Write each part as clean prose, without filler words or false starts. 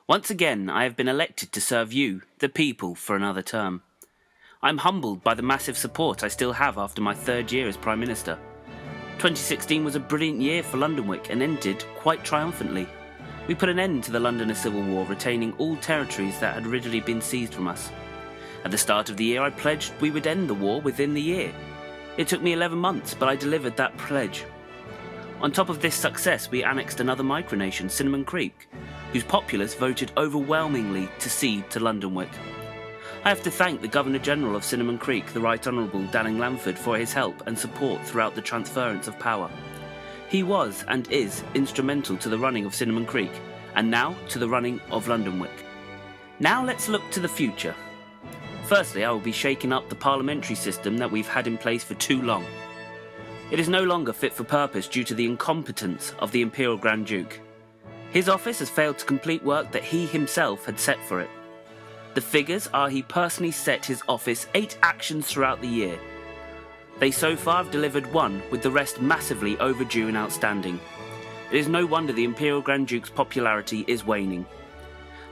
Once again, I have been elected to serve you, the people, for another term. I'm humbled by the massive support I still have after my third year as Prime Minister. 2016 was a brilliant year for Lundenwic and ended quite triumphantly. We put an end to the Londoner Civil War, retaining all territories that had originally been seized from us. At the start of the year, I pledged we would end the war within the year. It took me 11 months, but I delivered that pledge. On top of this success, we annexed another micronation, Cinnamon Creek, whose populace voted overwhelmingly to cede to Lundenwic. I have to thank the Governor-General of Cinnamon Creek, the Right Honourable Lanford, for his help and support throughout the transference of power. He was and is instrumental to the running of Cinnamon Creek, and now to the running of Lundenwic. Now let's look to the future. Firstly, I will be shaking up the parliamentary system that we've had in place for too long. It is no longer fit for purpose due to the incompetence of the Imperial Grand Duke. His office has failed to complete work that he himself had set for it. The figures are he personally set his office 8 actions throughout the year. They so far have delivered 1, with the rest massively overdue and outstanding. It is no wonder the Imperial Grand Duke's popularity is waning.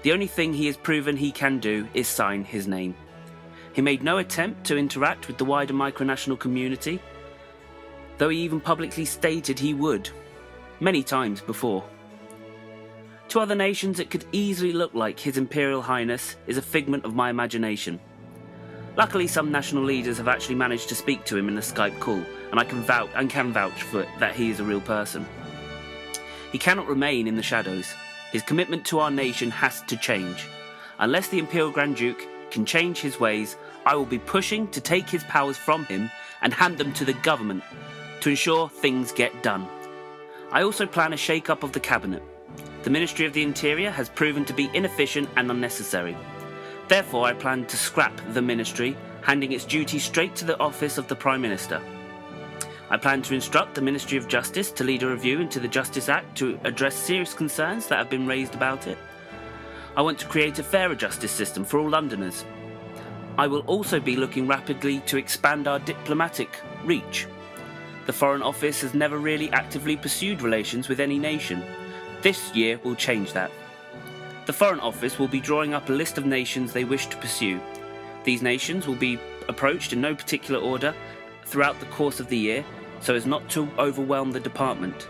The only thing he has proven he can do is sign his name. He made no attempt to interact with the wider micronational community, though he even publicly stated he would, many times before. To other nations, it could easily look like His Imperial Highness is a figment of my imagination. Luckily, some national leaders have actually managed to speak to him in a Skype call, and I can vouch for it that he is a real person. He cannot remain in the shadows. His commitment to our nation has to change. Unless the Imperial Grand Duke can change his ways, I will be pushing to take his powers from him and hand them to the government to ensure things get done. I also plan a shake-up of the cabinet. The Ministry of the Interior has proven to be inefficient and unnecessary. Therefore, I plan to scrap the ministry, handing its duties straight to the office of the Prime Minister. I plan to instruct the Ministry of Justice to lead a review into the Justice Act to address serious concerns that have been raised about it. I want to create a fairer justice system for all Londoners. I will also be looking rapidly to expand our diplomatic reach. The Foreign Office has never really actively pursued relations with any nation. This year will change that. The Foreign Office will be drawing up a list of nations they wish to pursue. These nations will be approached in no particular order throughout the course of the year, so as not to overwhelm the department.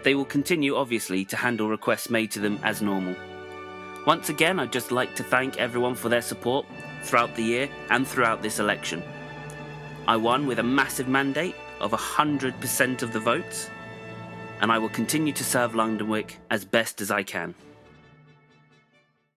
They will continue, obviously, to handle requests made to them as normal. Once again, I'd just like to thank everyone for their support throughout the year and throughout this election. I won with a massive mandate of 100% of the votes, and I will continue to serve Lundenwic as best as I can.